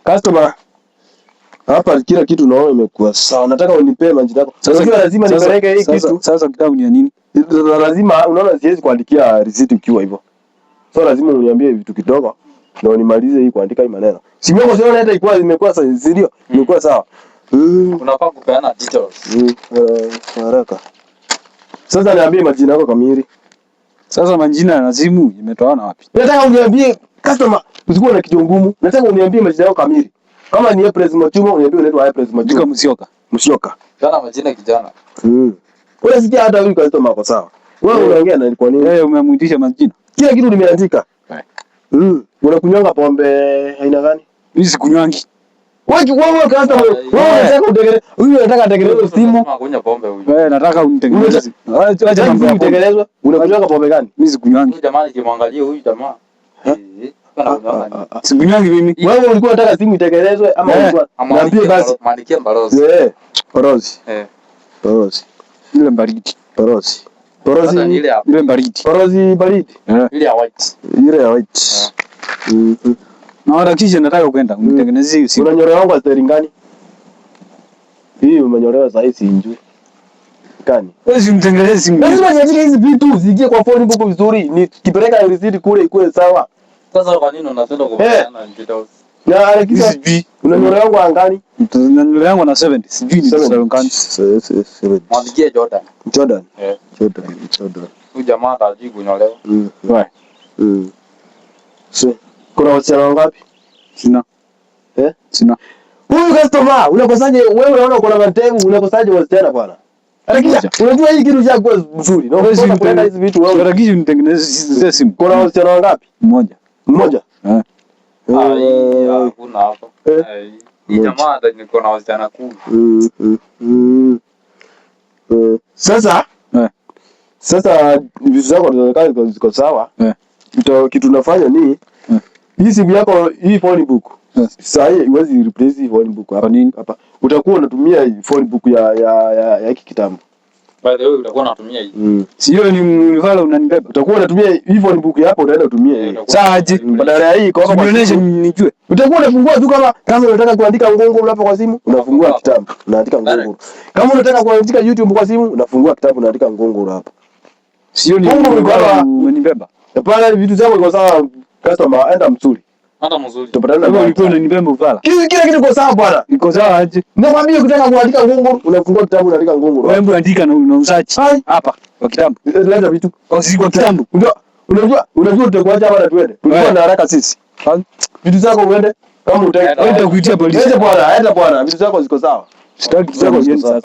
Customer. Hapa kila kitu naona imekuwa sawa. Nataka unipe majina yako. Sasa lazima nipeleke hii kitu. Sasa kitabu ni nini? Lazima unaona siwezi kuandikia receipt ukiwa hivyo. So lazima uniambie vitu kidogo na unimalize hii kuandika hii maneno. Simu yako sio hata ilikuwa imekuwa sawa, ndio. Imekuwa sawa. Unafaa kupeana details. Haraka. Sasa niambie majina yako kamili. Sasa majina ya simu imetoana wapi? Nataka uniambie customer, usikuwa na kitu ngumu. Nataka uniambie majina yako kamili. Kama ni April Machuma, uniambie unaitwa April Machuma. Musyoka. Jana majina kijana. Wewe sikia hata huyu customer kwa sawa. Wewe unaongea na kwa nini? Wewe umemwitisha majina. Kila kitu nimeandika. Unakunywanga pombe aina gani? Mimi sikunywangi. Wewe customer, wewe unataka utengeneze. Huyu anataka atengeneze simu. Unakunywa pombe huyu. Wewe nataka unitengeneze. Acha mambo ya kutengenezwa. Unakunywanga pombe gani? Mimi sikunywangi. Huyu jamaa nikimwangalia huyu jamaa. Sikunywangi mimi. Wewe ulikuwa unataka simu itengenezwe ama ulikuwa niambie basi. Maandikia Barozi. Barozi. Barozi. Ile baridi. Barozi. Ile baridi. Barozi baridi. Ile ya white. Ile ya white. Na kisha nataka kwenda unitengenezee hiyo simu. Unanyolewa kwa steri gani? Hii umenyolewa saa hizi njoo. Gani? Wewe unitengenezee simu. Lazima niandike hizi vitu ziingie kwa phone book vizuri. Nikipeleka receipt kule ikuwe sawa. Sasa kwa nini unapenda kupeana details? Na Alexa unanyolewa kwa ngani? Unanyolewa na 70. Sijui ni sawa ngani. 7. Mwandikie Jordan. Jordan. Huyu jamaa atajui kunyolewa. Kuna wasichana wangapi? Sina. Sina. Huyu customer, unakosaje wewe unaona uko na mantevu, unakosaje wasichana bwana? Alexa, unajua hii kitu chako mzuri. Na unataka kuleta hizi vitu wewe. Unataka unitengenezee simu. Kuna wasichana wangapi? Mmoja. Hakuna hapa. Hii jamaa hata niko na wasichana 10. Sasa vitu zako zinaonekana ziko sawa. Kitu nafanya ni hii simu yako, hii phone book. Sasa hii huwezi replace hii phone book hapa. Nini? Hapa. Utakuwa unatumia phone book ya hiki kitambo. By the way utakuwa unatumia hii. Sio ni vala unanibeba. Utakuwa unatumia hii phone book hapo utaenda utumie hii. Sasa aje badala ya hii kwa nionyeshe nijue. Utakuwa unafungua tu kama unataka kuandika ngongoro hapo kwa simu, unafungua kitabu, unaandika ngongoro. Kama unataka kuandika YouTube kwa simu, unafungua kitabu unaandika ngongoro hapo. Sio ni unanibeba. Hapana, vitu zako ziko sawa customer, enda mzuri. Hata mzuri. Tupatana na ulikuwa unanibeba uvala. Kila kitu kiko sawa bwana. Iko sawa aje? Nakwambia ukitaka kuandika ngongoro, unafungua kitabu unaandika ngongoro. Wewe andika na usachi. Hapa kwa kitabu. Leta vitu. Si kwa kitabu. Unajua tutakuacha hapa na tuende. Tulikuwa na haraka sisi. Vitu zako uende. Kama utaki. Wewe kuitia polisi. Enda bwana, vitu zako ziko sawa. Sitaki zako